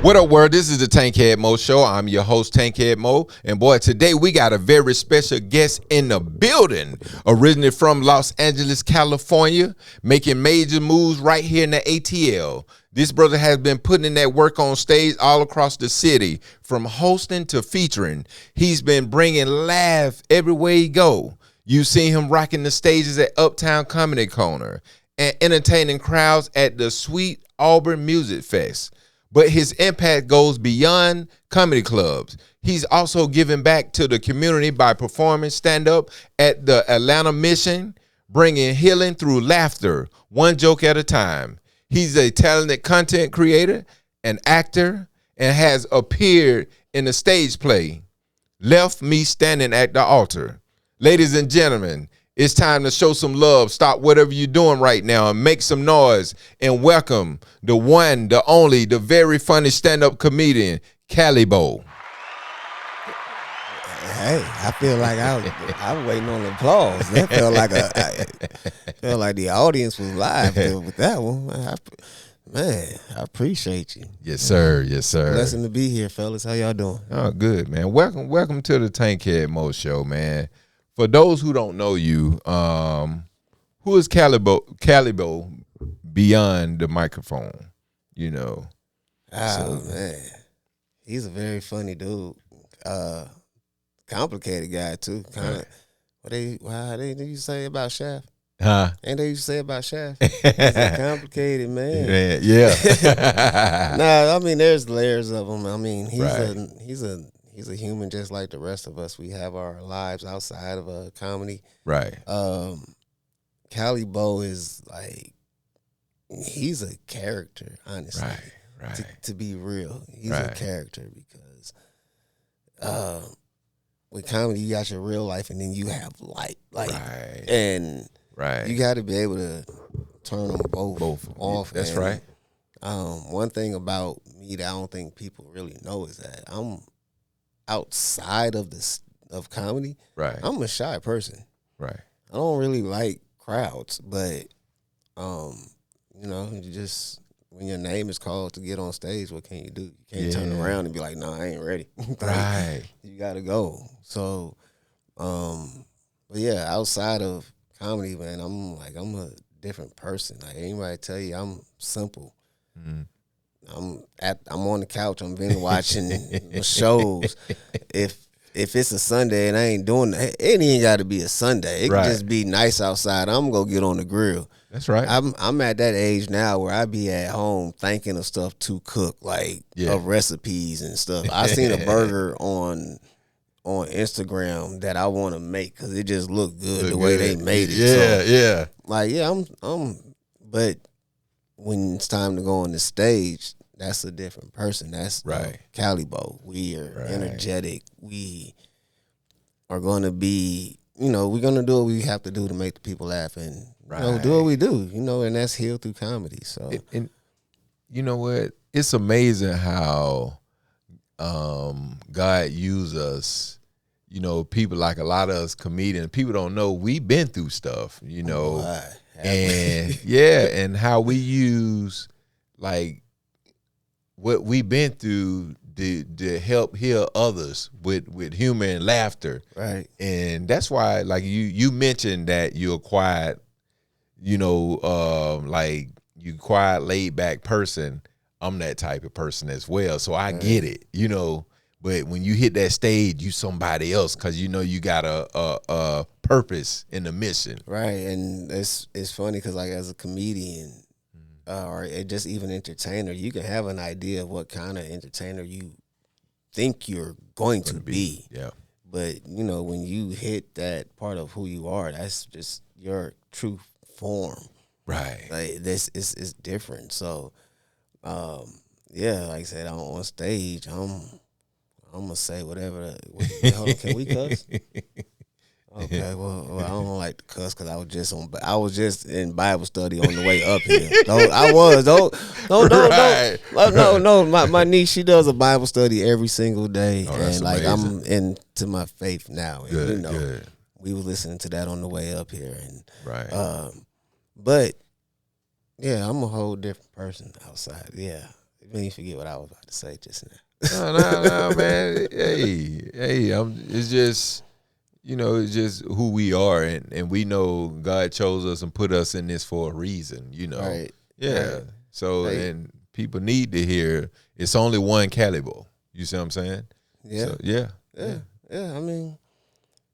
What up, world? This is the Tankhead Moe Show. I'm your host, Tankhead Moe. And boy, today we got a very special guest in the building. Originally from Los Angeles, California, making major moves right here in the ATL. This brother has been putting in that work on stage all across the city, from hosting to featuring. He's been bringing laugh everywhere he go. You've seen him rocking the stages at Uptown Comedy Corner and entertaining crowds at the Sweet Auburn Music Fest. But his impact goes beyond comedy clubs. He's also giving back to the community by performing stand-up at the Atlanta Mission, bringing healing through laughter, one joke at a time. He's a talented content creator, an actor, and has appeared in the stage play, Left Me Standing at the Altar. Ladies and gentlemen, it's time to show some love. Stop whatever you're doing right now and make some noise and welcome the one, the only, the very funny stand-up comedian, Calibo. Hey, I feel like I was waiting on the applause. That felt like the audience was live with that one. Man, I appreciate you. Yes, sir. Yes, sir. Blessing to be here, fellas. How y'all doing? Oh, good, man. Welcome to the Tankhead Moe Show, man. For those who don't know you, who is Calibo beyond the microphone? You know. Man, he's a very funny dude. Complicated guy too. Kind of. How they used to say about Shaft? Huh? Ain't they used to say about Shaft? He's a complicated man. Yeah. Nah, I mean, there's layers of him. I mean, he's a human just like the rest of us. We have our lives outside of comedy. Right. Calibo is like, he's a character, honestly. Right. To be real, he's a character because with comedy, you got your real life and then you have light. And you got to be able to turn them both off. That's and, right. One thing about me that I don't think people really know is that I'm outside of comedy. Right. I'm a shy person. Right. I don't really like crowds, but you just when your name is called to get on stage, what can you do? You can't turn around and be like, "No, I ain't ready." Right. You got to go. So, but yeah, outside of comedy, man, I'm a different person. Like anybody tell you, I'm simple. Mm-hmm. I'm on the couch. I'm been watching the shows. If it's a Sunday and I ain't doing that, it ain't got to be a Sunday. It can just be nice outside. I'm gonna get on the grill. That's right. I'm at that age now where I be at home thinking of stuff to cook, of recipes and stuff. I seen a burger on Instagram that I want to make because it just looked good the way they made it. But when it's time to go on the stage, that's a different person. That's Calibo. We are energetic. We are going to be, we're going to do what we have to do to make the people laugh and, do what we do, and that's healed through comedy. So, and you know what? It's amazing how God used us. People like a lot of us comedians, people don't know we've been through stuff, and how we use what we've been through to help heal others with humor and laughter. Right. And that's why, you mentioned that you're quiet, you quiet, laid back person. I'm that type of person as well. So I get it, But when you hit that stage, you somebody else because you got a purpose in the mission. Right, and it's funny because as a comedian or just even entertainer, you can have an idea of what kind of entertainer you think you're going to be. Yeah. But when you hit that part of who you are, that's just your true form. Right. This is different. So, like I said, I'm on stage. I'm gonna say whatever. Hold on, can we cuss? Okay, well, I don't like to cuss because I was just in Bible study on the way up here. No. My niece, she does a Bible study every single day, and I'm into my faith now. And, Good. We were listening to that on the way up here, and Right. I'm a whole different person outside. Yeah. made me forget what I was about to say just now. No, man. Hey, it's just, it's just who we are, and we know God chose us and put us in this for a reason, Right. Yeah. Right. So, Right. and people need to hear it's only one Calibo. You see what I'm saying? Yeah. So, yeah. I mean,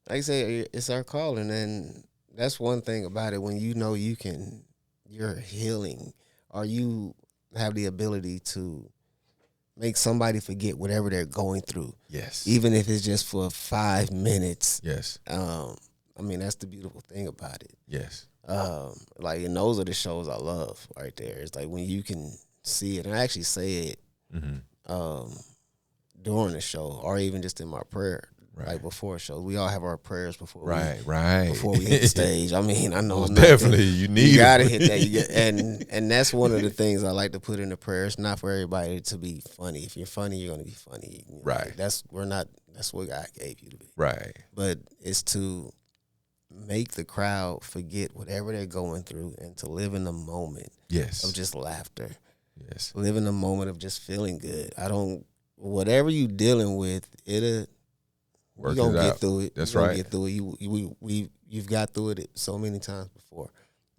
like I say, it's our calling, and that's one thing about it. When you're healing, or you have the ability to make somebody forget whatever they're going through. Yes. Even if it's just for 5 minutes. Yes. I mean, that's the beautiful thing about it. Yes. Like, and those are the shows I love right there. It's like when you can see it, and I actually say it during the show, or even just in my prayer, like before a show. We all have our prayers before we hit the stage. I mean, I know definitely you gotta hit that. And that's one of the things I like to put in the prayer. It's not for everybody to be funny. If you're funny, you're gonna be funny. Right. That's what God gave you to be. Right. But it's to make the crowd forget whatever they're going through and to live in the moment. Yes. Of just laughter. Yes. Live in the moment of just feeling good. Whatever you dealing with, you're gonna get through it. That's you're right. Get through it. You've got through it so many times before,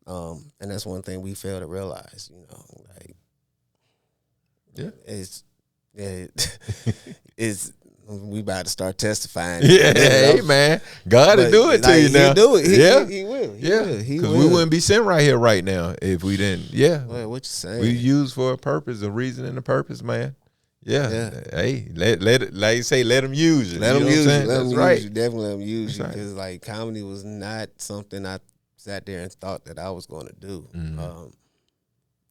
and that's one thing we fail to realize. It's we about to start testifying. Yeah, hey man, God will do it to you now. He'll do it. He will. He because will. we wouldn't be sitting right here right now if we didn't. Yeah, what you saying? We use for a purpose, a reason, and a purpose, man. Yeah. Hey, let it, like you say, let them use you. Let them use you. Let them use you. Definitely let them use you. Because like comedy was not something I sat there and thought that I was going to do.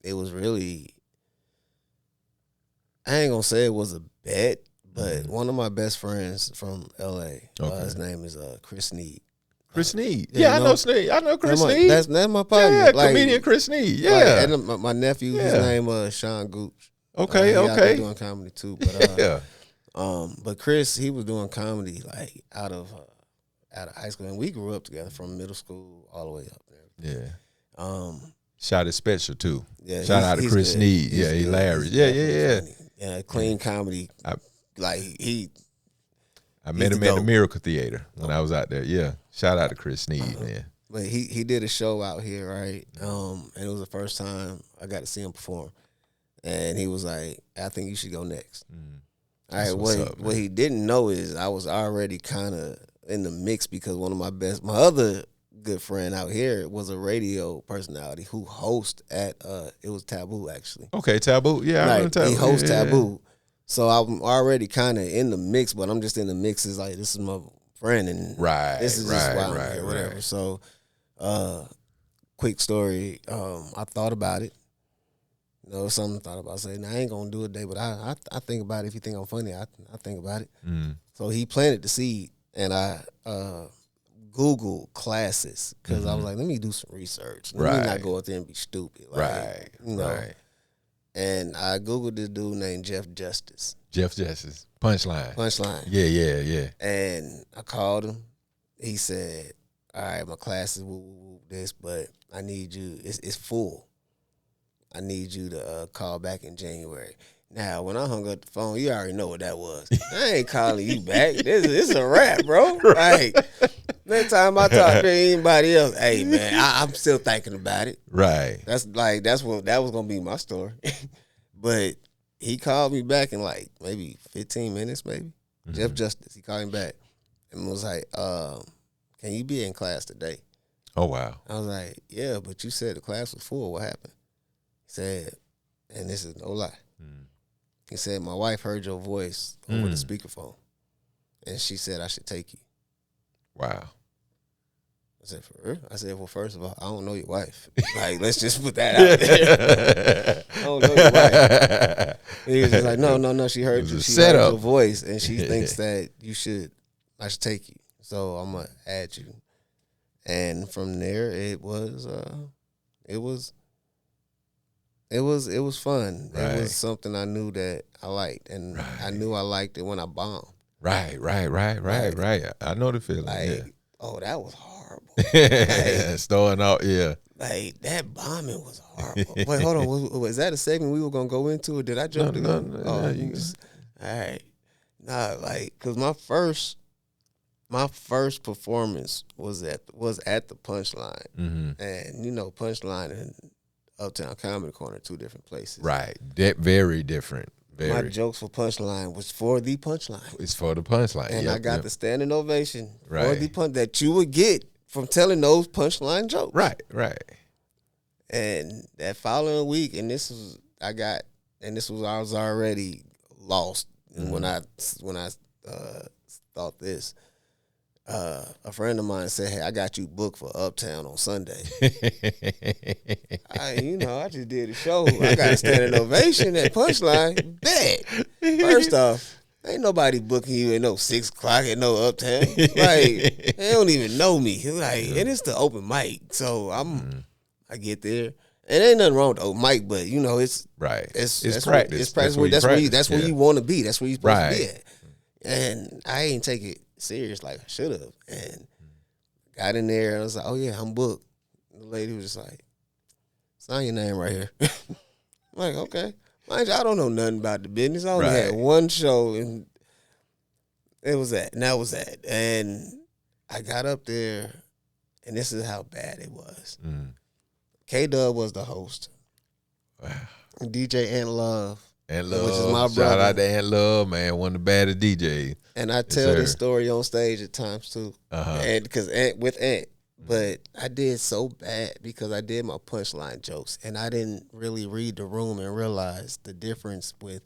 It was really, I ain't gonna say it was a bet, but one of my best friends from L.A. His name is Chris Sneed. Chris Sneed. I know Sneed. I know Chris Sneed. That's my partner. Yeah, comedian Chris Sneed. Yeah. And my nephew, his name Sean Gooch. Okay. He doing comedy too. But but Chris, he was doing comedy like out of high school, and we grew up together from middle school all the way up there. Yeah. Shot is special too. Yeah. Shout out to Chris Sneed. Yeah, hilarious. Yeah. Yeah, clean comedy. I met him at the Miracle Theater when I was out there. Yeah. Shout out to Chris Sneed, man. But he did a show out here, right? And it was the first time I got to see him perform. And he was like, I think you should go next. All right, what he didn't know is I was already kind of in the mix because one of my other good friend out here was a radio personality who hosts at, it was Taboo actually. Okay, Taboo. Yeah, I remember Taboo. He hosts Taboo. So I'm already kind of in the mix, but I'm just in the mix as like, this is my friend and this is just why I'm here, whatever. Right. So, quick story, I thought about it. Something I thought about saying, I ain't gonna do it today, but I think about it. If you think I'm funny, I think about it. So he planted the seed, and I Googled classes because I was like, let me do some research. Let me not go out there and be stupid. Like, right. And I Googled this dude named Jeff Justice. Jeff Justice. Punchline. Yeah. And I called him. He said, all right, my class is this, but I need you. It's full. I need you to call back in January. Now, when I hung up the phone, you already know what that was. I ain't calling you back. This is a wrap, bro. Like, next time I talk to anybody else, hey, man, I'm still thinking about it. Right. That was going to be my story. But he called me back in like maybe 15 minutes, maybe. Jeff Justice, he called me back and was like, can you be in class today? Oh, wow. I was like, yeah, but you said the class was full. What happened? He said, and this is no lie. He said, my wife heard your voice over the speakerphone, and she said I should take you. Wow. I said, for real? I said, well, first of all, I don't know your wife. Like, let's just put that out there. I don't know your wife. He was just like, no. She heard your voice, and she thinks that I should take you. So I'm going to add you. And from there, it was fun. It was something I knew that I liked, and I knew I liked it when I bombed. Right. I know the feeling. Oh, that was hard. horrible. Starting out, yeah. Like, that bombing was horrible. Wait, hold on. Was that a segment we were going to go into, or did I jump to go? No, you all right. Nah, like, because my first performance was at the Punchline. Mm-hmm. And, Punchline and Uptown Comedy Corner, 2 different places. Right. Very different. My jokes for Punchline was for the Punchline. It's for the Punchline. And I got the standing ovation for the punch that you would get from telling those Punchline jokes. Right. And that following week, I was already lost. And when I thought this, a friend of mine said, "Hey, I got you booked for Uptown on Sunday." I just did a show. I got a standing ovation at Punchline. Bet. First off, ain't nobody booking you at no 6 o'clock at no Uptown. Like, they don't even know me. Like, and it's the open mic, so I get there. And ain't nothing wrong with the open mic, but it's right. It's practice. It's practice. That's where you want to be. That's where you're supposed to be at. And I ain't take it serious like I should have. And got in there and I was like, "Oh yeah, I'm booked." The lady was just like, "Sign your name right here." I'm like, okay. Mind you, I don't know nothing about the business. I only had one show, and that was that. And I got up there, and this is how bad it was. K-Dub was the host. Wow. DJ Ant Love. Ant Love, which is my brother. Shout out to Ant Love, man, one of the baddest DJs. And I tell this story on stage at times too, and because with Ant. But I did so bad because I did my Punchline jokes, and I didn't really read the room and realize the difference with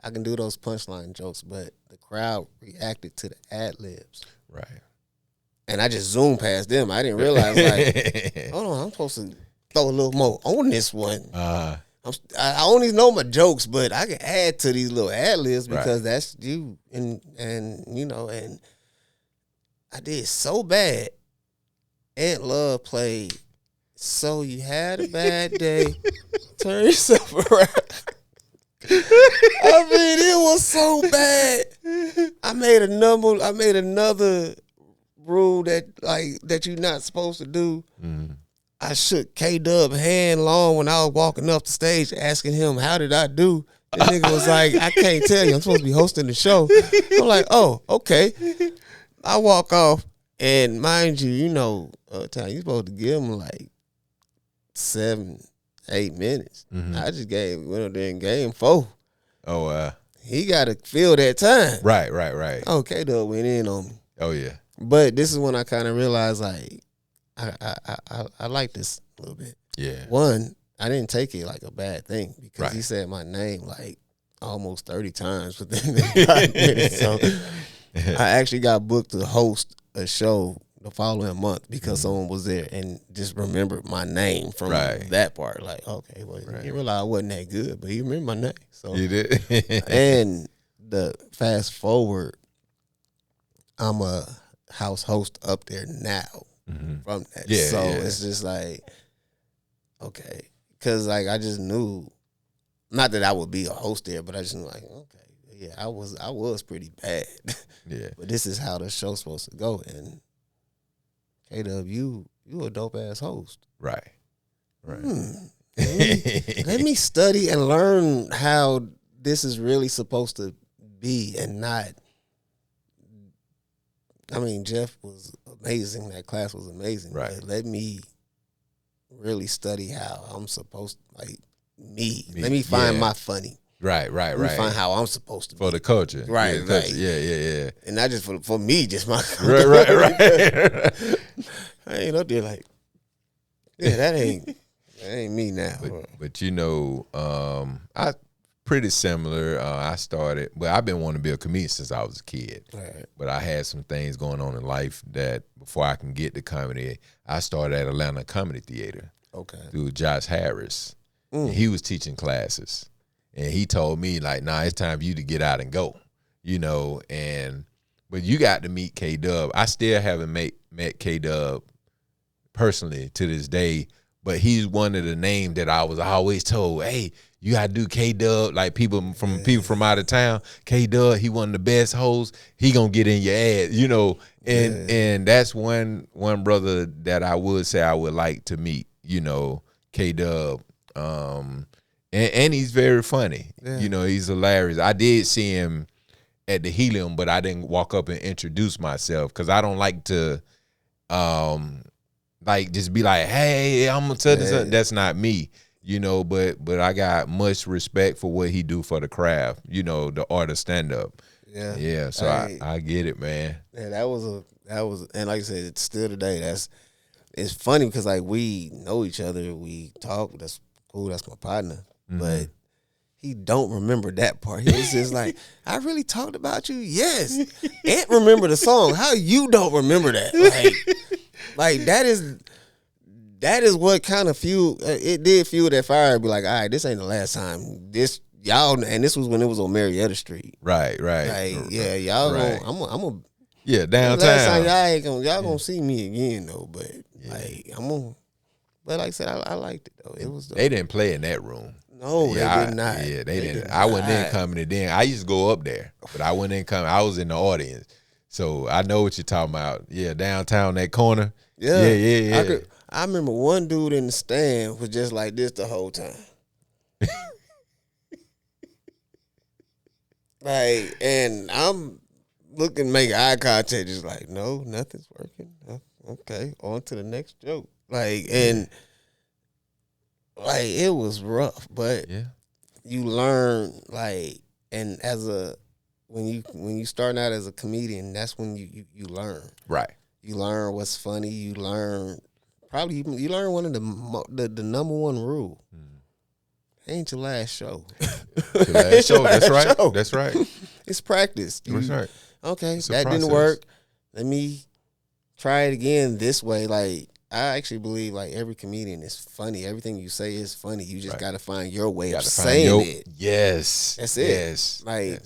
I can do those Punchline jokes, but the crowd reacted to the ad-libs. Right. And I just zoomed past them. I didn't realize, like, hold on, I'm supposed to throw a little more on this one. I only know my jokes, but I can add to these little ad-libs because that's you. And I did so bad. Ant Love played So You Had a Bad Day, Turn Yourself Around. I mean, it was so bad. I made another rule that you're not supposed to do. I shook K-Dub hand long when I was walking up the stage asking him, "How did I do?" The nigga was like, "I can't tell you. I'm supposed to be hosting the show." I'm like, "Oh, okay." I walk off, and mind you, Ty, you supposed to give him like 7-8 minutes. I just went up there and gave him 4. Oh, he got to fill that time. Right. Okay, Dub went in on me. Oh yeah. But this is when I kind of realized, like, I like this a little bit. Yeah. One, I didn't take it like a bad thing because he said my name like almost 30 times within 5 minutes. So I actually got booked to host a show the following month because someone was there and just remembered my name from that part. Like, okay, well, he didn't realize I wasn't that good, but he remembered my name. So you did. And the fast forward, I'm a house host up there now from that. Yeah, so it's just like, okay, because like I just knew, not that I would be a host there, but I just knew like, okay, yeah, I was pretty bad. Yeah, but this is how the show's supposed to go. And K-Dub, you a dope ass host. Right. Let me study and learn how this is really supposed to be, and not. I mean, Jeff was amazing. That class was amazing. Right. But let me really study how I'm supposed to, like, me. Let me find my funny. Right. Let me find how I'm supposed to be. For the culture. Right. Yeah. And not just for me, just my culture. Right. I ain't up there like, that ain't me now. But I pretty similar. I started, I've been wanting to be a comedian since I was a kid. Right. But I had some things going on in life that before I can get to comedy, I started at Atlanta Comedy Theater. Okay. Through Josh Harris. And he was teaching classes. And he told me, like, nah, it's time for you to get out and go. But you got to meet K-Dub. I still haven't met K-Dub personally to this day, but he's one of the names that I was always told, hey, you gotta do K-Dub, like people from out of town. K-Dub, he one of the best hosts. He gonna get in your ass, you know. And that's one brother that I would say I would like to meet, you know, K-Dub. And he's very funny. Yeah. You know, he's hilarious. I did see him at the Helium, but I didn't walk up and introduce myself because I don't like to like just be like, hey, I'm gonna tell this. That's not me, you know, but I got much respect for what he do for the craft, you know, the art of stand up. Yeah. Yeah. So I get it, man. Yeah, that was and like I said, it's still today. It's funny because like we know each other, we talk, that's cool, that's my partner. Mm-hmm. But he don't remember that part. He was just like, I really talked about you? Yes. And remember the song. How you don't remember that? Like that is what kind of fuel it did fuel that fire. Be like, all right, this ain't the last time. This y'all, and this was when it was on Marietta Street. Right. Like, yeah, y'all right. I'm a yeah, downtown. Last time y'all gonna see me again though, but like but like I said, I liked it though. It was they didn't play in that room. No, they did not. Yeah, they didn't. I wasn't in coming to then. I used to go up there, but I wasn't in coming. I was in the audience. So I know what you're talking about. Yeah, downtown, that corner. Yeah. I remember one dude in the stand was just like this the whole time. Like, and I'm looking, make eye contact, just like, no, nothing's working. Okay, on to the next joke. Like, and like it was rough, but you learn, like, and when you starting out as a comedian, that's when you learn. Right. You learn what's funny. You learn one of the number one rule. Ain't your last show. Your last show. That's right. Show. That's right. It's practice. That's right. Okay, that didn't work. Let me try it again this way. Like, I actually believe like every comedian is funny. Everything you say is funny. You just got to find your way of saying it. Yes. That's it. Yes. Like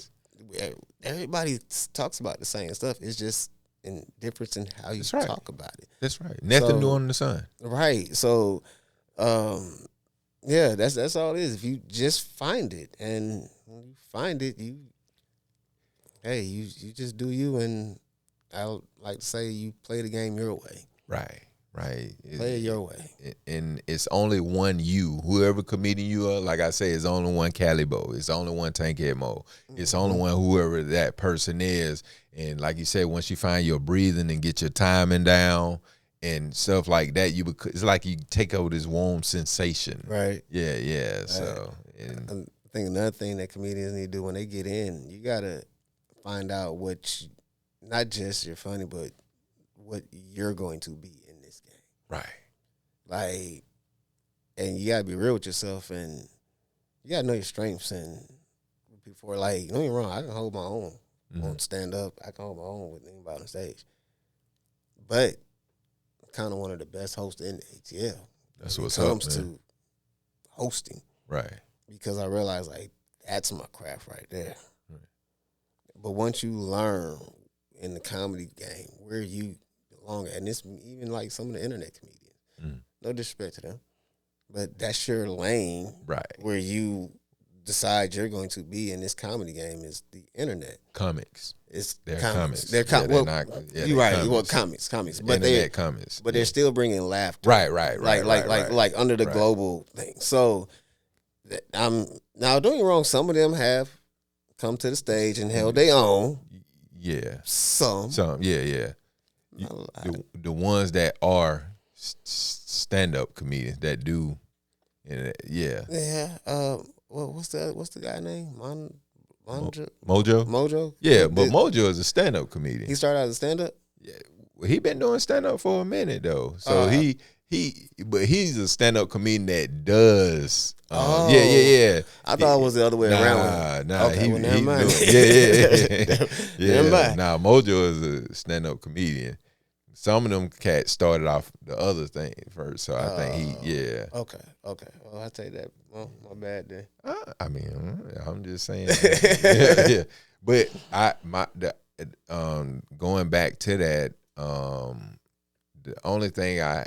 everybody talks about the same stuff. It's just in difference in how you talk about it. That's right. Nothing new under the sun. Right. So, yeah, that's all it is. If you just find it, and when you find it, you just do you, and I would like to say you play the game your way. Right. Play it your way. And it's only one you. Whoever comedian you are, like I say, it's only one Calibo. It's only one Tankhead Moe. It's only one whoever that person is. And like you said, once you find your breathing and get your timing down and stuff like that, it's like you take over this warm sensation. Right. Yeah. So I think another thing that comedians need to do when they get in, you gotta find out not just you're funny, but what you're going to be in this game. Right. Like, and you gotta be real with yourself, and you gotta know your strengths. And before, like, don't get me wrong, I can hold my own on stand up. I can hold my own with anybody on stage. But kind of one of the best hosts in the ATL. That's what's up, man. When it comes to hosting. Right. Because I realized, like, that's my craft right there. Right. But once you learn in the comedy game where you belong at, and it's even like some of the internet comedians, no disrespect to them, but that's your lane. Right. Where you decide you're going to be in this comedy game is the internet. Comics. They're comics. They're you're right. Well, comics. But they're comics. But they're still bringing laughter. Right. Like under the global thing. So I'm now, don't get me wrong. Some of them have come to the stage and held their own. Yeah. Some. Yeah. The ones that are stand-up comedians that do. Yeah. Well, what's the guy name? Mojo? Yeah, but Mojo is a stand-up comedian. He started out as a stand-up? Yeah. Well, he been doing stand-up for a minute, though. So but he's a stand-up comedian that does. Yeah. I thought it was the other way around. Nah. Okay, never mind. Yeah. Never mind. Nah, Mojo is a stand-up comedian. Some of them cats started off the other thing first, so I think Okay. Well, I take that. Well, my bad then. I mean, I'm just saying. Yeah. But going back to that, the only thing I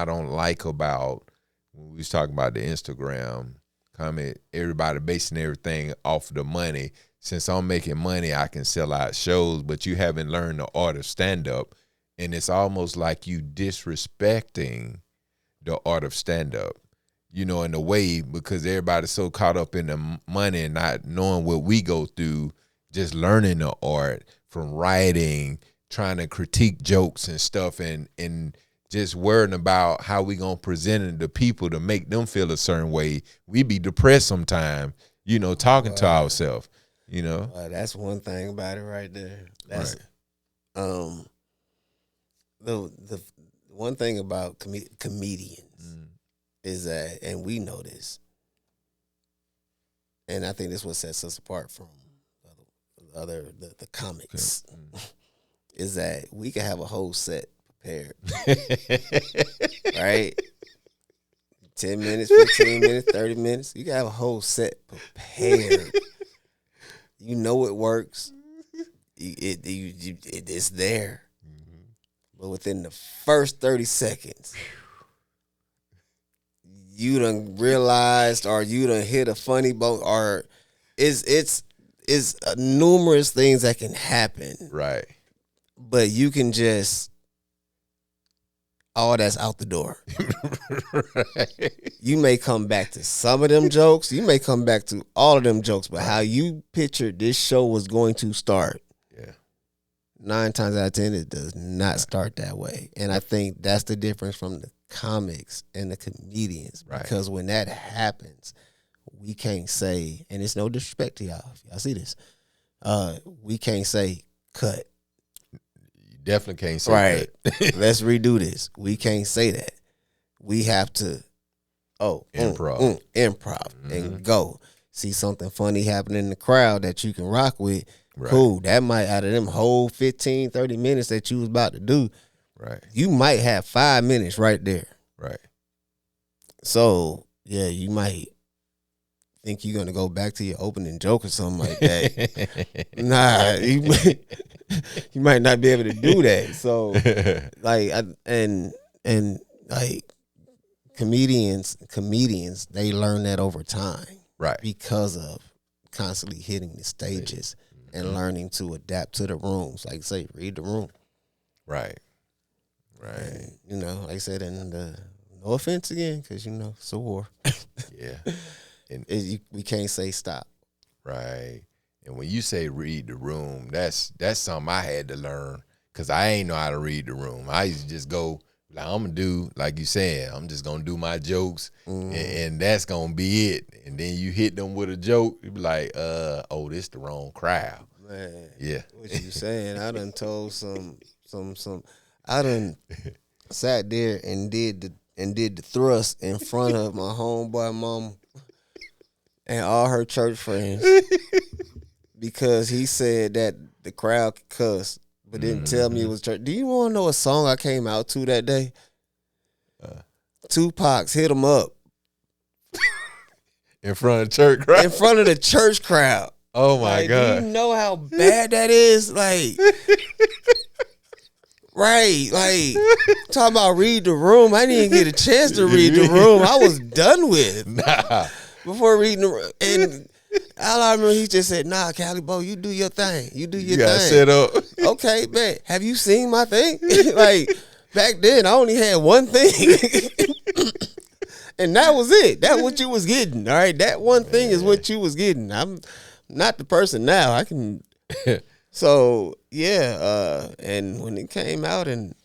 don't like about when we was talking about the Instagram comment, everybody basing everything off the money. Since I'm making money, I can sell out shows, but you haven't learned the art of stand-up. And it's almost like you disrespecting the art of stand-up, you know, in a way, because everybody's so caught up in the money and not knowing what we go through, just learning the art from writing, trying to critique jokes and stuff, and just worrying about how we gonna present it to people to make them feel a certain way. We be depressed sometimes, you know, talking to ourselves, you know. That's one thing about it right there. That's right. The one thing about comedians is that, and we know this, and I think this is what sets us apart from the comics, is that we can have a whole set prepared, right? 10 minutes, 15 minutes, 30 minutes. You can have a whole set prepared. You know it works. It's there. But within the first 30 seconds, you done realized, or you done hit a funny bone, or it's numerous things that can happen. Right. But you can just, all that's out the door. Right. You may come back to some of them jokes. You may come back to all of them jokes. But how you pictured this show was going to start, 9 times out of 10, it does not start that way. And I think that's the difference from the comics and the comedians. Right. Because when that happens, we can't say, and it's no disrespect to y'all. Y'all see this. We can't say cut. You definitely can't say cut. Let's redo this. We can't say that. We have to, improv. Improv and go. See something funny happening in the crowd that you can rock with. Right. Cool. That might, out of them whole 15, 30 minutes that you was about to do, right, you might have 5 minutes right there. Right. So, yeah, you might think you're going to go back to your opening joke or something like that. Nah, you might not be able to do that. So, like, and like, comedians, they learn that over time. Right. Because of constantly hitting the stages. And learning to adapt to the rooms. Like say, read the room. Right. Right. And, you know, like I said, and no offense again, because, you know, it's a war. Yeah. And we can't say stop. Right. And when you say read the room, that's something I had to learn, because I ain't know how to read the room. I used to just go, like, I'm going to do, like you said, I'm just going to do my jokes, and that's going to be it. And then you hit them with a joke, you be like, this the wrong crowd. Man, yeah. What you saying? I done told some. I done sat there and did the thrust in front of my homeboy mom and all her church friends because he said that the crowd could cuss, but didn't tell me it was church. Do you want to know a song I came out to that day? Tupac's Hit 'Em Up. In front of the church crowd? In front of the church crowd. Oh, my God. Do you know how bad that is? Like, right. Like, talking about read the room. I didn't even get a chance to read the room. I was done with. Nah. Before reading the room. And all I remember, he just said, nah, Calibo, you do your thing. You do your thing. Got set up. Okay, man. Have you seen my thing? Like, back then, I only had one thing. And that was it. That's what you was getting. All right. That one thing is what you was getting. I'm not the person now. I can. So yeah. And when it came out and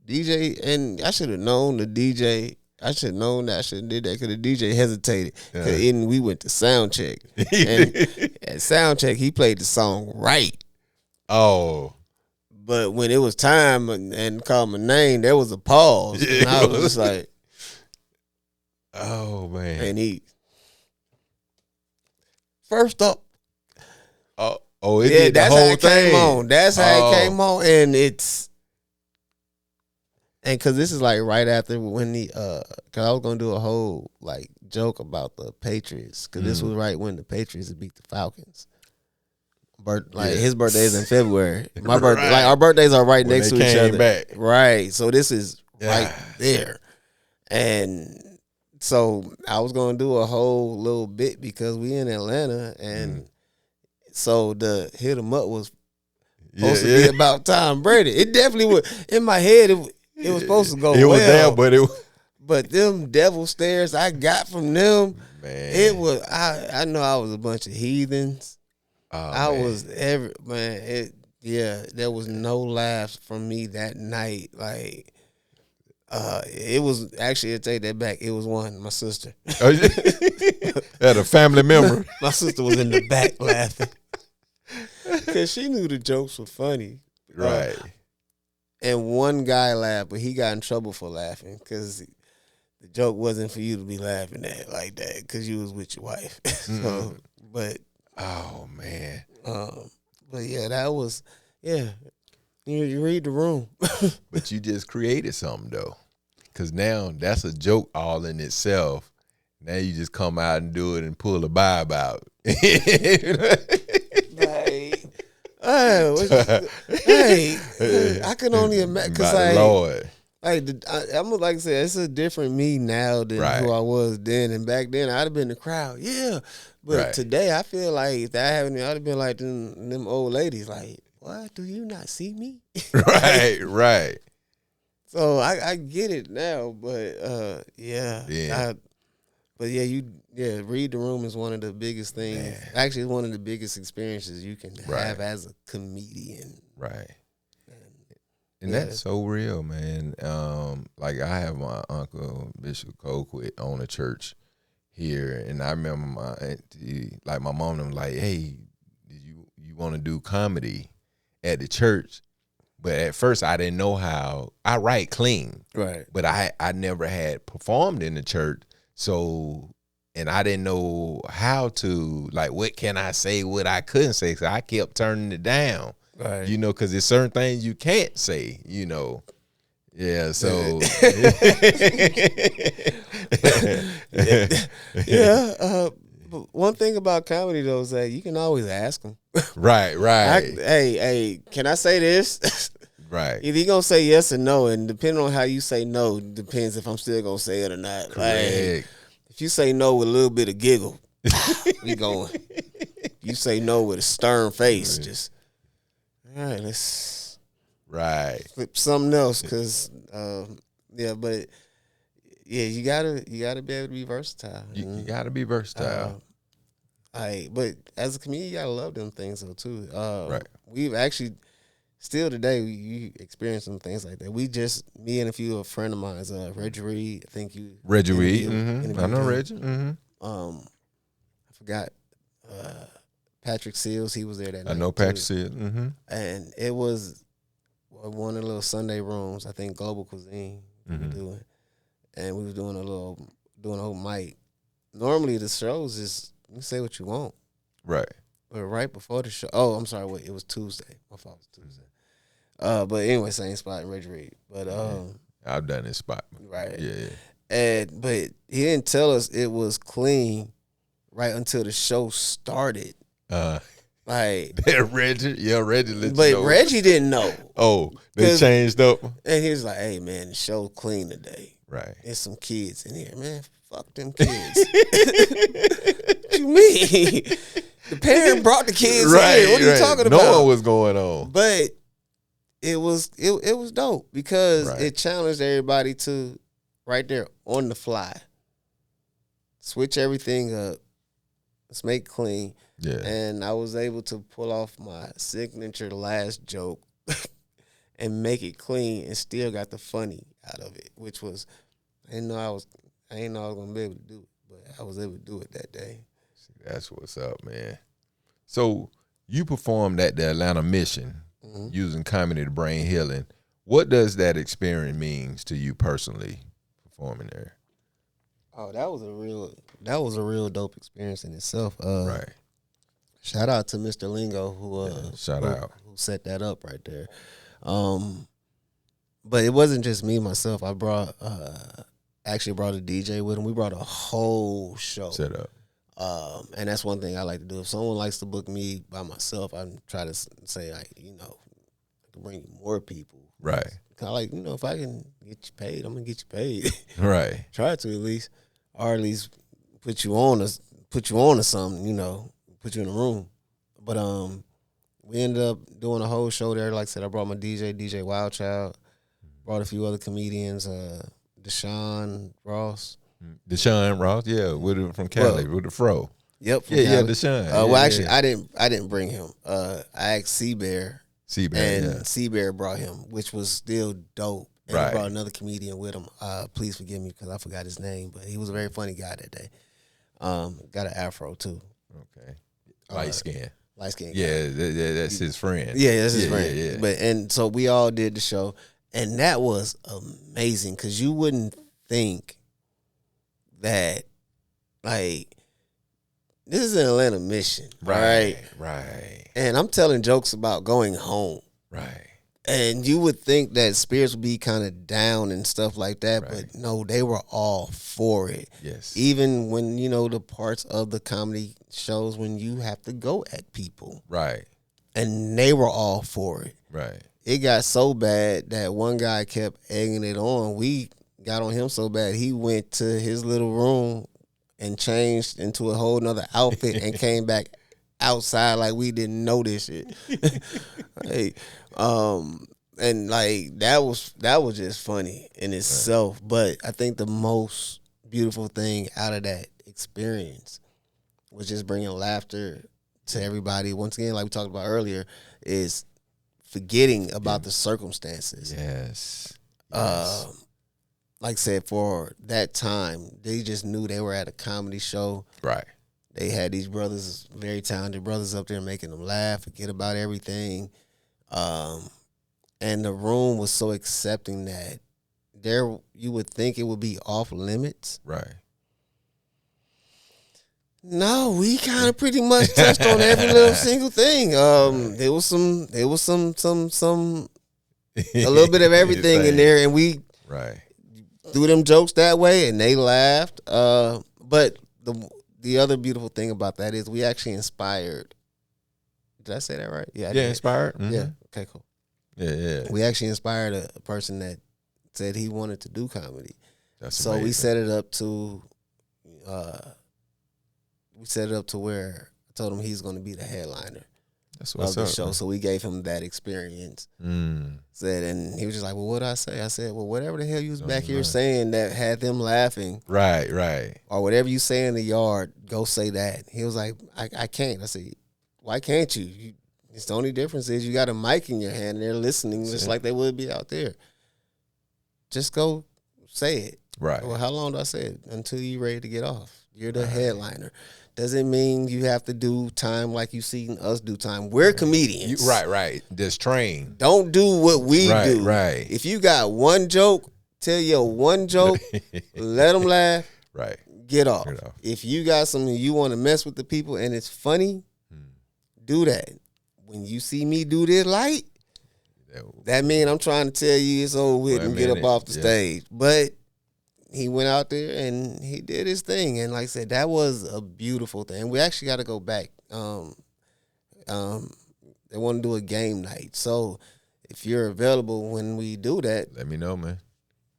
DJ, and I should have known the DJ. I should have known that I should have did that because the DJ hesitated. And we went to sound check. And at sound check, he played the song right. Oh. But when it was time and called my name, there was a pause. And I was just like, oh, man. and he first up. It did that's the whole how it thing. came on. That's how it came on. And because this is like right after when because I was gonna do a whole like joke about the Patriots, because this was right when the Patriots beat the Falcons. His birthday is in February. My birthday, like our birthdays are right next to each other. Back. Right. So this is right there. And So I was gonna do a whole little bit because we in Atlanta, and so the hit 'em up was supposed to be about Tom Brady. It definitely was in my head. It was supposed to go. It was there, but them devil stares I got from them, man, it was. I know I was a bunch of heathens. Was there was no laughs from me that night. Like, it was actually, I take that back. It was my sister. Had a family member. My sister was in the back laughing because she knew the jokes were funny, right? And one guy laughed, but he got in trouble for laughing because the joke wasn't for you to be laughing at like that because you was with your wife. So, but oh man, but yeah, that was You read the room. But you just created something though, because now that's a joke all in itself. Now you just come out and do it and pull a vibe out. Hey, I can only imagine because Lord. I'm like I said, it's a different me now than who I was then. And back then, I'd have been the crowd, But today, I feel like if that happened, I'd have been like them old ladies, like, what? Do you not see me? Right. So I get it now, but read the room is one of the biggest things. Man. Actually, it's one of the biggest experiences you can have as a comedian. Right. And that's so real, man. Like I have my uncle Bishop Colquitt on a church here, and I remember my auntie, like my mom, was like, "Hey, you want to do comedy at the church?" But at first, I didn't know how. I write clean, right? But I never had performed in the church, so and I didn't know how to, like, what can I say, what I couldn't say. So I kept turning it down. Right. Because there's certain things you can't say, Yeah, so but one thing about comedy though is that you can always ask them. Right. Hey, can I say this? Right. Either you gonna say yes or no, and depending on how you say no, depends if I'm still gonna say it or not. Correct. Like, if you say no with a little bit of giggle, we going. You say no with a stern face, just. All right, let's flip something else because but you gotta be able to be versatile. You gotta be versatile. But as a comedian, you gotta love them things though too. Right. We've actually still today we experience some things like that. We just me and a friend of mine, Reggie Reed. I think you Reggie Reed. I know Reggie. I forgot. Patrick Seals, he was there that night. I know Patrick Seals. And it was one of the little Sunday rooms, I think Global Cuisine we were doing. And we were doing a whole mic. Normally the shows is you say what you want. Right. But right before the show, it was Tuesday. My fault, it was Tuesday. But anyway, same spot in Reggie Reed. But I've done this spot. Right. Yeah. But he didn't tell us it was clean right until the show started. Like Reggie let you know. But Reggie didn't know. Oh, they changed up. And he was like, "Hey man, the show clean today. Right. There's some kids in here, man. Fuck them kids." What you mean? The parent brought the kids in here. What are you talking about? No one was going on. But it was dope because it challenged everybody to right there on the fly. Switch everything up. Let's make it clean. Yeah. And I was able to pull off my signature last joke and make it clean and still got the funny out of it, which was I didn't know I was gonna be able to do it, but I was able to do it that day. See, that's what's up, man. So you performed at the Atlanta Mission using comedy to bring healing. What does that experience mean to you personally, performing there? Oh, that was a real dope experience in itself. Right. Shout out to Mr. Lingo who set that up right there. But it wasn't just me myself. I actually brought a DJ with him. We brought a whole show set up. And that's one thing I like to do. If someone likes to book me by myself, I try to say, I can bring more people. Right. If I can get you paid, I'm gonna get you paid. Right. Try to at least. or at least put you on to something, put you in a room. But we ended up doing a whole show there. Like I said, I brought my DJ Wildchild, brought a few other comedians, Deshaun Ross. Deshaun Ross, yeah, from Cali, with the fro. Yep, from yeah, Cali. Deshaun. Well, actually, I didn't bring him. I asked Seabear, and Seabear brought him, which was still dope. And he brought another comedian with him. Please forgive me because I forgot his name, but he was a very funny guy that day. Got an afro too. Okay, light skin. Yeah, that's his friend. Yeah, that's his friend. Yeah. But so we all did the show, and that was amazing because you wouldn't think that, like, this is an Atlanta mission, right? And I'm telling jokes about going home, right? And you would think that spirits would be kind of down and stuff like that, but no, they were all for it. Yes. Even when, the parts of the comedy shows when you have to go at people. Right. And they were all for it. Right. It got so bad that one guy kept egging it on. We got on him so bad, he went to his little room and changed into a whole nother outfit and came back outside like we didn't know this shit. Hey, and like that was just funny in itself. But I think the most beautiful thing out of that experience was just bringing laughter to everybody. Once again, like we talked about earlier, is forgetting about the circumstances. Yes. Like I said, for that time, they just knew they were at a comedy show. Right. They had these brothers, very talented brothers up there making them laugh, forget about everything. And the room was so accepting that you would think it would be off limits. Right. No, we kind of pretty much touched on every little single thing. There was some a little bit of everything in there, and we threw them jokes that way, and they laughed. But the other beautiful thing about that is we actually inspired. Did I say that right? Yeah, inspired. Mm-hmm. Yeah. Okay, cool. Yeah. We actually inspired a person that said he wanted to do comedy. That's so amazing. we set it up to where I told him he's going to be the headliner. That's what's of the up, show. man. So we gave him that experience. Said, and he was just like, "Well, what did I say?" I said, "Well, whatever the hell you was back here saying that had them laughing, right, or whatever you say in the yard, go say that." He was like, "I can't." I said, "Why can't you? It's the only difference is you got a mic in your hand and they're listening just like they would be out there. Just go say it." Right. Well, how long do I say it? Until you're ready to get off. You're the headliner. Doesn't mean you have to do time like you seen us do time. We're comedians. Right. Just train. Don't do what we do. Right. If you got one joke, tell your one joke, let them laugh. Right. Get off. If you got something you want to mess with the people and it's funny, do that. When you see me do this light, that means I'm trying to tell you it's over with and get up off the stage. But he went out there and he did his thing. And like I said, that was a beautiful thing. We actually got to go back. They want to do a game night. So if you're available when we do that, let me know, man.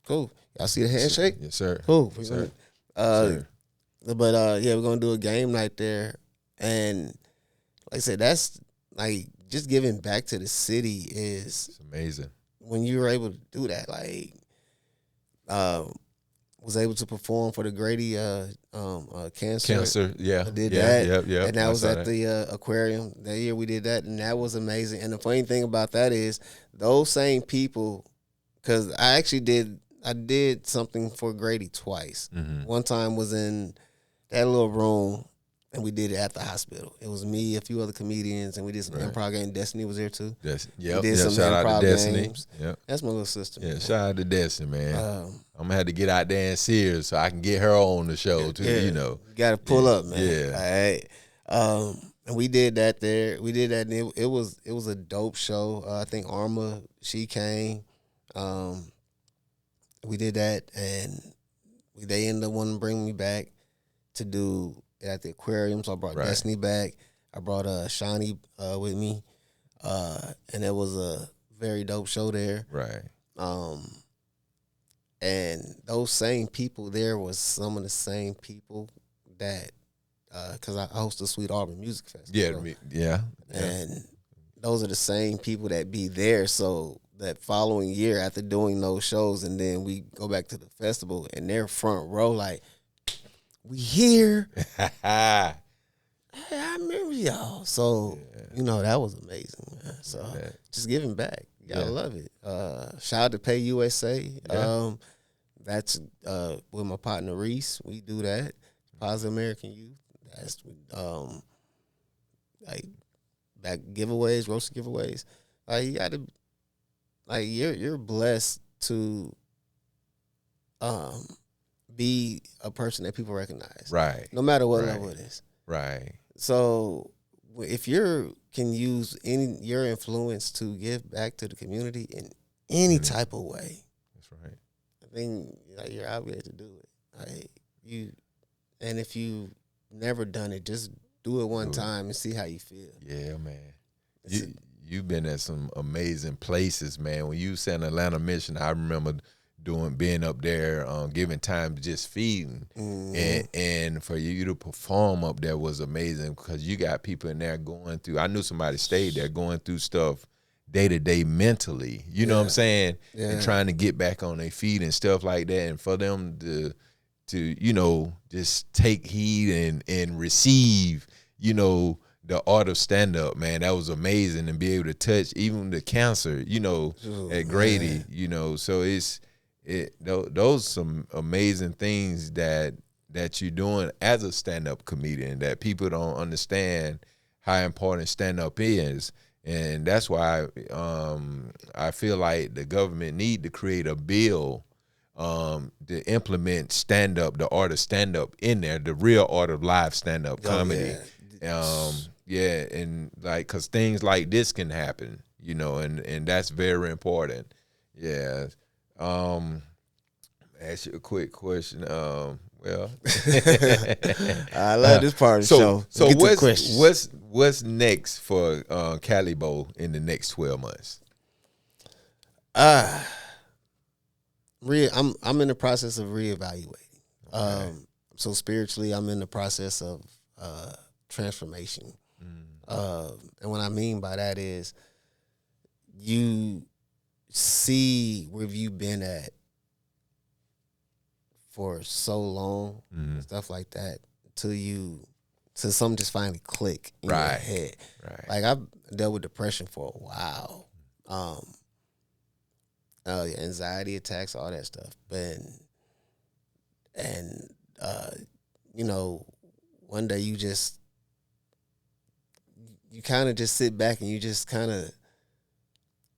Cool. Y'all see the handshake? Yes, sir. Cool. Yes, sir. But yeah, we're going to do a game night there. And like I said, that's like just giving back to the city is it's amazing. When you were able to do that, like, was able to perform for the Grady cancer. Yeah. I did that. Yeah. And that was at the aquarium. That year we did that, and that was amazing. And the funny thing about that is those same people, because I did something for Grady twice. Mm-hmm. One time was in that little room, and we did it at the hospital. It was me, a few other comedians, and we did some improv games. Destiny was there too. We did some shout improv out to Destiny. games. Yep. That's my little sister. Yeah, man. shout out to Destiny, man. I'm gonna have to get out there and see her so I can get her on the show too. You know, got to pull up, man. Yeah. All right. And we did that there. We did that, and it was a dope show. I think Arma, she came. We did that, and they ended up wanting to bring me back to do it at the aquarium. So I brought Destiny back. I brought Shawnee with me, and it was a very dope show there. Right. And those same people there was some of the same people that, because I host a Sweet Auburn Music Festival. Yeah. And those are the same people that be there. So that following year after doing those shows, and then we go back to the festival, and they're front row like, we here. Hey, I remember y'all. So, that was amazing, man. So just giving back. You gotta love it. Shout out to Pay USA. Yeah. That's with my partner Reese. We do that. Positive American Youth. That's like back giveaways, roast giveaways. Like you gotta, like you're blessed to be a person that people recognize. Right. No matter what level it is. Right. So if you can use your influence to give back to the community in any type of way, that's right. I think you're obligated to do it. Like and if you never done it, just do it one time and see how you feel. Yeah, man. You've been at some amazing places, man. When you said Atlanta Mission, I remember being up there, giving time to just feeding, and for you to perform up there was amazing because you got people in there going through. I knew somebody stayed there going through stuff day to day mentally. You know what I'm saying? Yeah. And trying to get back on their feet and stuff like that, and for them to just take heed and receive, the art of stand up, man. That was amazing, and be able to touch even the cancer, at Grady, So those some amazing things that you're doing as a stand-up comedian that people don't understand how important stand-up is. And that's why I feel like the government need to create a bill to implement stand-up, the art of stand-up in there, the real art of live stand-up comedy. And like, because things like this can happen, and that's very important. Yeah. Ask you a quick question. I love this part of the show. So what's next for Calibo in the next 12 months? I'm in the process of reevaluating. Okay. So spiritually, I'm in the process of transformation. And what I mean by that is you see where you've been at for so long, stuff like that, till something just finally click in your head. Right. Like I've dealt with depression for a while, anxiety attacks, all that stuff. One day you kind of just sit back and you just kind of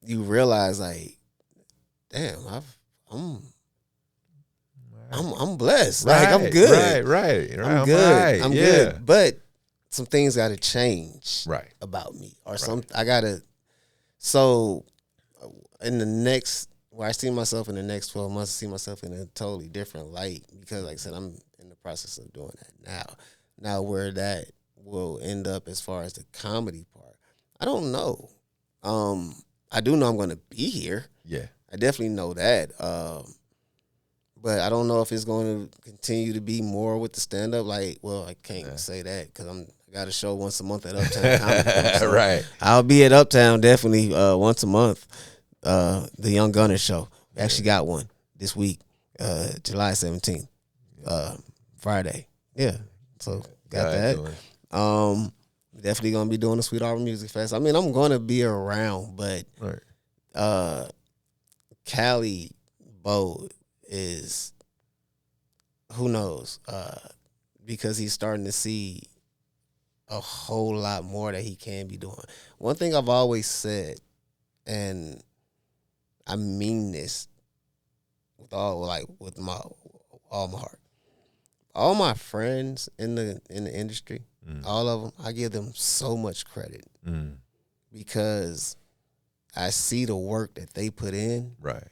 realize like, damn, I'm blessed. Like I'm good. Right. I'm good. I'm good. But some things got to change. Right. About me, or I gotta. So, in the next, where I see myself in the next 12 months, I see myself in a totally different light because, like I said, I'm in the process of doing that now. Now, where that will end up as far as the comedy part, I don't know. I do know I'm going to be here. Yeah, I definitely know that. But I don't know if it's going to continue to be more with the stand-up. Like, well, I can't say that because I got a show once a month at Uptown Comedy Club. So right. I'll be at Uptown definitely once a month. The Young Gunner Show. We actually got one this week, July 17th, Friday. Yeah, so got that. Definitely going to be doing the Sweet Auburn Music Fest. I mean, I'm going to be around, but Calibo is, who knows, because he's starting to see a whole lot more that he can be doing. One thing I've always said, and I mean this with all my heart. All my friends in the industry, all of them, I give them so much credit because I see the work that they put in. Right.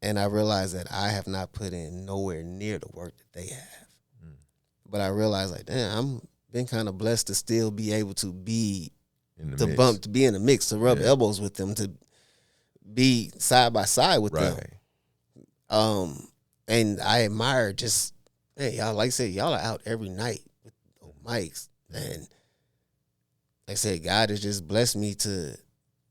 And I realize that I have not put in nowhere near the work that they have. But I realize, like, damn, I'm been kind of blessed to still be able to be to be in the mix, to rub elbows with them, to be side by side with them. And I admire just, hey, y'all, like I said, y'all are out every night with mics. And like I said, God has just blessed me to,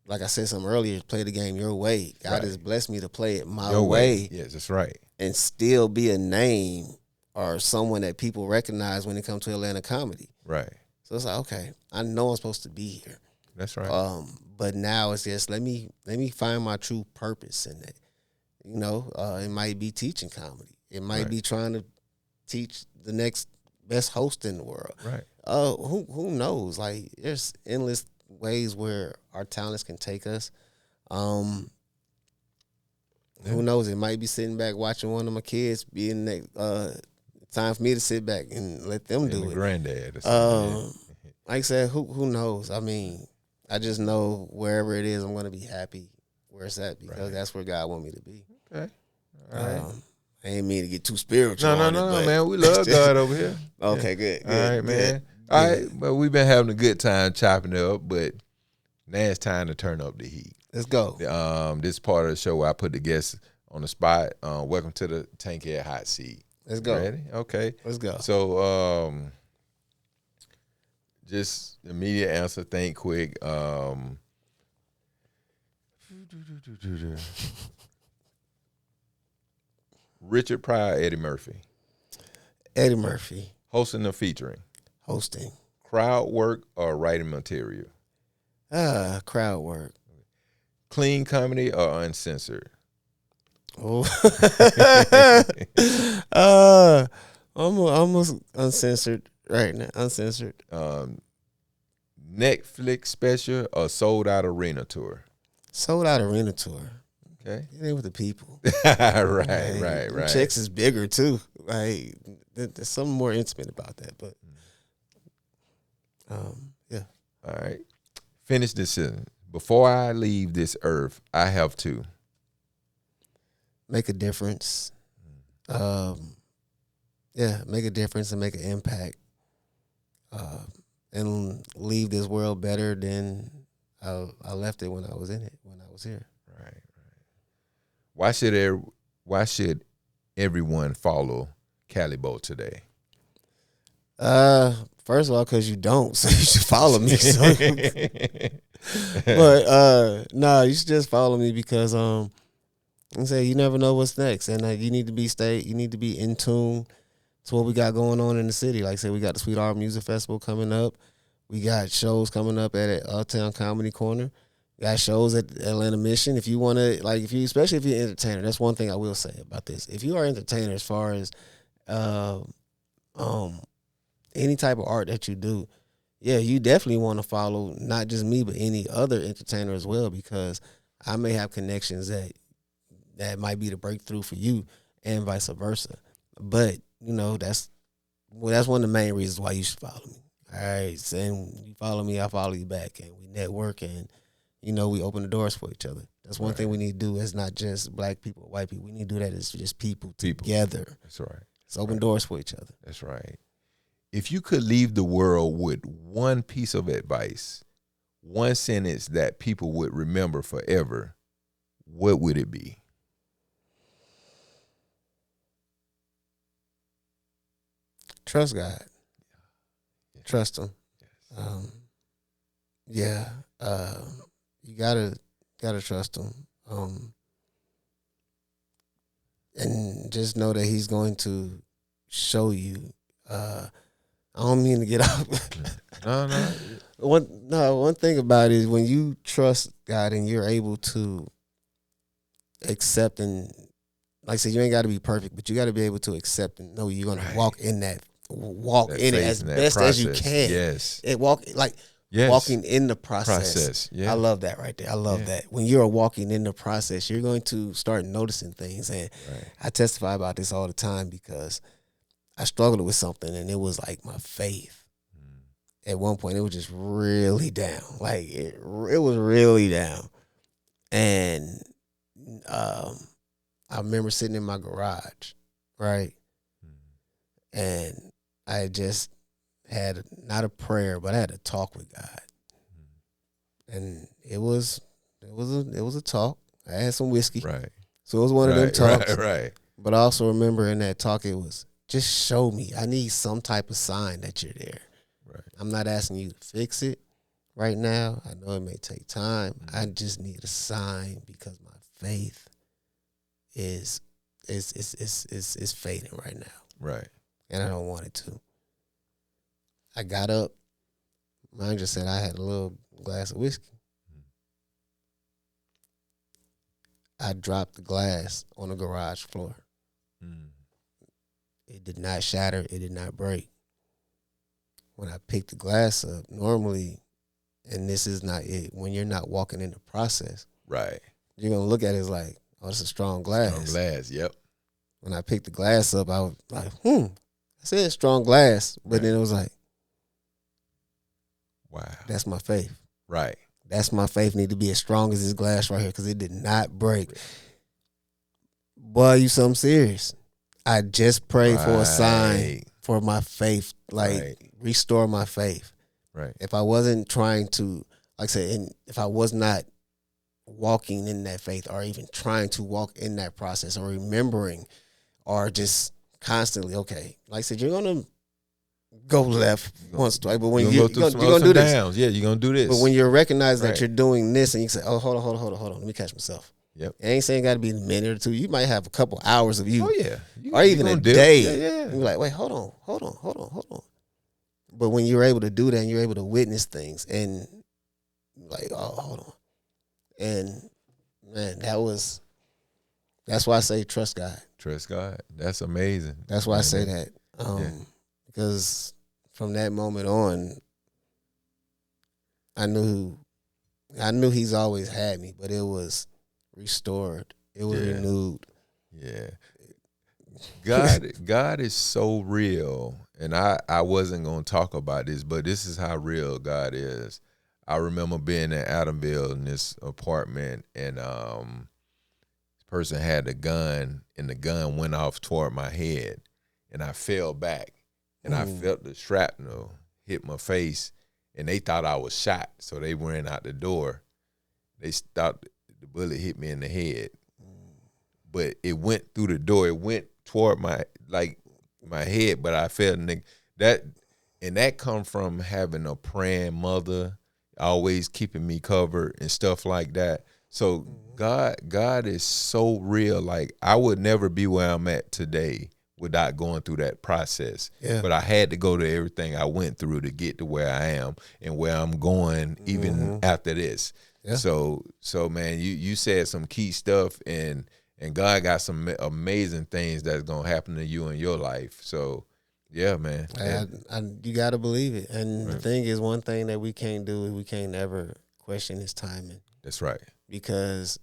like I said something earlier, play the game your way. God has blessed me to play it my way. Yes, that's right. And still be a name or someone that people recognize when it comes to Atlanta comedy. Right. So it's like, okay, I know I'm supposed to be here. That's right. But now it's just let me find my true purpose in it. You know, it might be teaching comedy. It might be trying to teach the next best host in the world. Right. Who knows? Like, there's endless ways where our talents can take us. Who knows? It might be sitting back watching one of my kids being next. Time for me to sit back and let them do it. Granddad. Like I said, who knows? I mean, I just know wherever it is, I'm going to be happy where it's at because that's where God want me to be. Okay. All right. I ain't mean to get too spiritual. No, man. We love God over here. Okay, good. All right, man. All right, but we've been having a good time chopping it up, but now it's time to turn up the heat. Let's go. This part of the show where I put the guests on the spot. Welcome to the Tankhead Hot Seat. Let's go. Ready? Okay. Let's go. So, just immediate answer. Think quick. Richard Pryor, Eddie Murphy. Eddie Murphy. Hosting or featuring? Hosting. Crowd work or writing material? Crowd work. Clean comedy or uncensored? Oh. I'm almost uncensored right now. Uncensored. Netflix special or sold out arena tour? Sold out arena tour. Okay. Get in with the people. right. Checks is bigger too. Like, there's something more intimate about that. But yeah. All right. Finish this sentence. Before I leave this earth, I have to make a difference. Make a difference and make an impact. And leave this world better than I left it when I was in it, when I was here. Right. Why should everyone follow Calibo today? First of all, because you don't, so you should follow me. But you should just follow me because I say you never know what's next, and you need to be in tune to what we got going on in the city. Like I said, we got the Sweet Art Music Festival coming up. We got shows coming up at Uptown Comedy Corner. We got shows at Atlanta Mission. If you want to, especially if you're an entertainer, that's one thing I will say about this. If you are an entertainer, as far as any type of art that you do, you definitely want to follow not just me, but any other entertainer as well, because I may have connections that might be the breakthrough for you and vice versa. But, that's one of the main reasons why you should follow me. All right. So, and you follow me, I follow you back, and we network, and, we open the doors for each other. That's one thing we need to do. It's not just black people, white people. We need to do that as just people together. That's right. Let's open doors for each other. That's right. If you could leave the world with one piece of advice, one sentence that people would remember forever, what would it be? Trust God. Trust Him. You gotta trust Him. And just know that He's going to show you. I don't mean to get off. No. One thing about it is when you trust God and you're able to accept, and like I said, you ain't got to be perfect, but you got to be able to accept and know you're going to walk in it as best as you can. Yes. Walking in the process. Yeah. I love that right there. I love that. When you're walking in the process, you're going to start noticing things. And I testify about this all the time because I struggled with something, and it was like my faith. At one point, it was just really down. Like, it was really down. And I remember sitting in my garage, right? And I just had not a prayer, but I had a talk with God. And it was a talk. I had some whiskey. Right. So it was one of them talks. Right. But I also remember in that talk, it was, just show me. I need some type of sign that you're there. Right. I'm not asking you to fix it right now. I know it may take time. Mm-hmm. I just need a sign because my faith is fading right now. Right. And I don't want it to. I got up. Mine just said I had a little glass of whiskey. I dropped the glass on the garage floor. It did not shatter. It did not break. When I picked the glass up, normally, and this is not it, when you're not walking in the process, right, you're going to look at it as like, oh, it's a strong glass. Strong glass, yep. When I picked the glass up, I was like, I said strong glass, but then it was like, wow. That's my faith. Right. That's my faith need to be as strong as this glass right here because it did not break. Boy, you something serious. I just prayed for a sign for my faith, restore my faith. Right. If I wasn't trying to, like I said, if I was not walking in that faith or even trying to walk in that process or remembering or just constantly, okay, like I said, you're going to go left once, twice, but when you're going to do this. Downs. Yeah, you're going to do this. But when you recognize that you're doing this and you say, oh, hold on, let me catch myself. Yep. It ain't saying got to be a minute or two. You might have a couple hours of you. Oh, yeah. Or even a day. Yeah. You're like, wait, hold on. But when you're able to do that and you're able to witness things and like, oh, hold on. And, man, that's why I say trust God. Trust God. That's amazing. That's why I say that. Because from that moment on, I knew he's always had me, but it was restored. It was renewed. Yeah. God is so real. And I wasn't going to talk about this, but this is how real God is. I remember being in Adamville in this apartment, and this person had a gun, and the gun went off toward my head, and I fell back, and I felt the shrapnel hit my face, and they thought I was shot, so they ran out the door. They thought the bullet hit me in the head, but it went through the door. It went toward my head, but I felt that come from having a praying mother, always keeping me covered and stuff like that. So God is so real. Like, I would never be where I'm at today without going through that process. Yeah. But I had to go to everything I went through to get to where I am and where I'm going even after this. Yeah. So man, you said some key stuff, and God got some amazing things that's gonna happen to you in your life. So yeah, man. You got to believe it. And the thing is, one thing that we can't do is we can't ever question his timing. That's right. Because,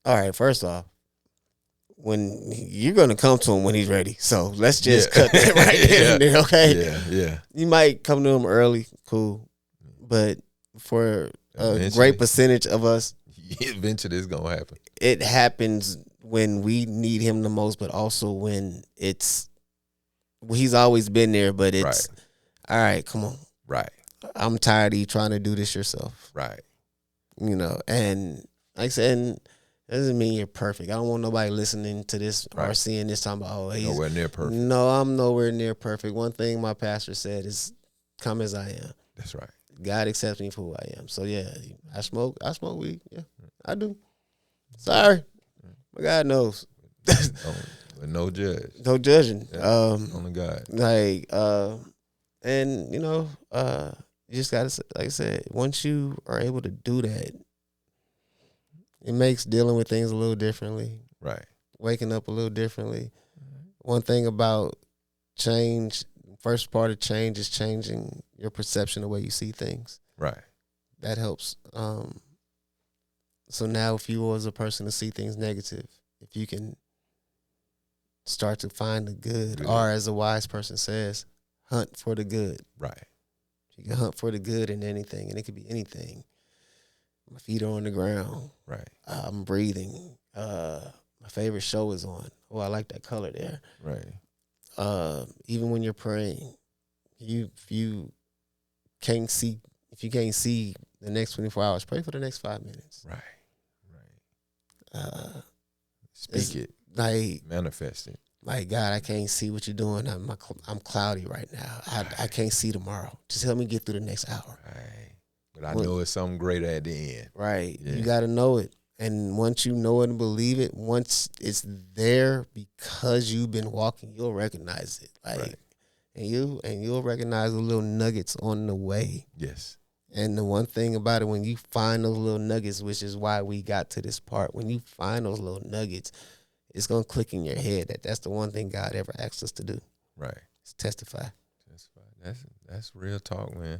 all right, first off, when you're going to come to him when he's ready. So let's just cut that right there and there, okay? Yeah. You might come to him early, cool. But for a great percentage of us, eventually it's going to happen. It happens when we need him the most, but also when he's always been there, but it's, all right, come on. Right. I'm tired of you trying to do this yourself. Right. You know, and like I said, that doesn't mean you're perfect. I don't want nobody listening to this or seeing this talking about, oh, he's nowhere near perfect. No, I'm nowhere near perfect. One thing my pastor said is, come as I am. That's right. God accepts me for who I am. So yeah, I smoke weed. Yeah, I do. Sorry. But God knows. No judge. No judging. Only God. And you know, you just gotta, like I said, once you are able to do that, it makes dealing with things a little differently. Right. Waking up a little differently. One thing about change, first part of change is changing your perception, the way you see things. Right. That helps. So now if you was a person to see things negative, if you can start to find the good, or as a wise person says, hunt for the good. Right. You can hunt for the good in anything, and it could be anything. My feet are on the ground. Right. I'm breathing. My favorite show is on. Oh, I like that color there. Right. Even when you're praying, if you can't see the next 24 hours, pray for the next 5 minutes. Right. Speak it. Like, manifest it. Like, God, I can't see what you're doing. I'm cloudy right now. I can't see tomorrow. Just help me get through the next hour. Right. But I know it's something greater at the end. Right. Yeah. You got to know it. And once you know it and believe it, once it's there because you've been walking, you'll recognize it. Like, right. and you'll recognize the little nuggets on the way. Yes. And the one thing about it, when you find those little nuggets, which is why we got to this part, when you find those little nuggets, it's going to click in your head that that's the one thing God ever asked us to do. Right. It's testify. That's real talk, man.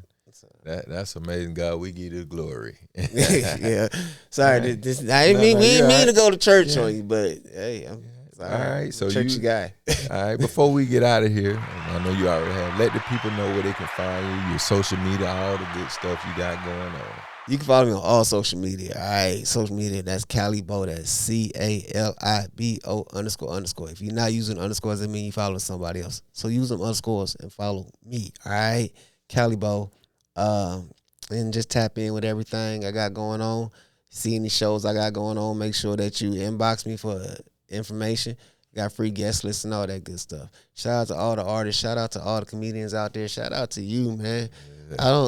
That's amazing, God. We give you the glory. Yeah. Sorry, we didn't mean to go to church on you, but hey, I'm all right. So churchy guy. All right. Before we get out of here, I know you already have. Let the people know where they can find you, your social media, all the good stuff you got going on. You can follow me on all social media. All right, social media. That's Calibo. That's CALIBO __. If you're not using underscores, that means you following somebody else. So use them underscores and follow me. All right, Calibo. And just tap in with everything I got going on. See any shows I got going on, make sure that you inbox me for information. Got free guest lists and all that good stuff. Shout out to all the artists. Shout out to all the comedians out there. Shout out to you, man.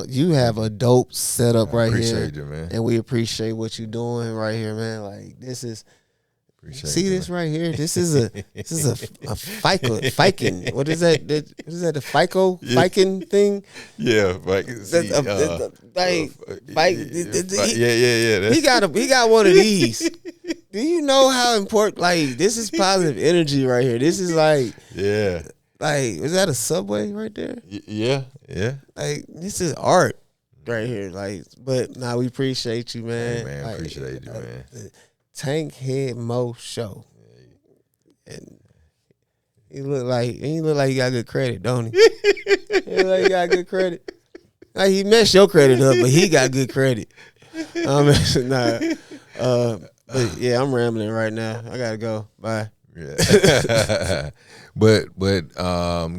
You have a dope setup right here. Appreciate you, man. And we appreciate what you're doing right here, man. Like, this is... See this right here? This is a FICO. What is that? What is that? The FICO FICO thing? Yeah, He got one of these. Do you know how important? Like, this is positive energy right here. This is like, like, is that a Subway right there? Yeah. Like, this is art right here. Like, but nah, we appreciate you, man. Hey, man, like, appreciate you, man. Tankhead Moe Show. And he look like he got good credit, don't he? He look like he got good credit. Like, he messed your credit up, but he got good credit. But yeah, I'm rambling right now. I gotta go. Bye. Yeah. but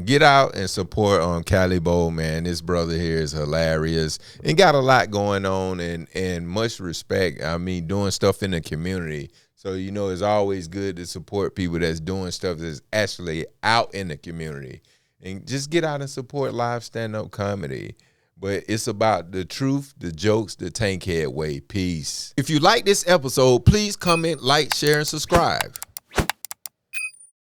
get out and support on Calibo, man. This brother here is hilarious and got a lot going on and much respect. I mean, doing stuff in the community. So, it's always good to support people that's doing stuff that's actually out in the community. And just get out and support live stand-up comedy. But it's about the truth, the jokes, the Tankhead way. Peace. If you like this episode, please comment, like, share, and subscribe.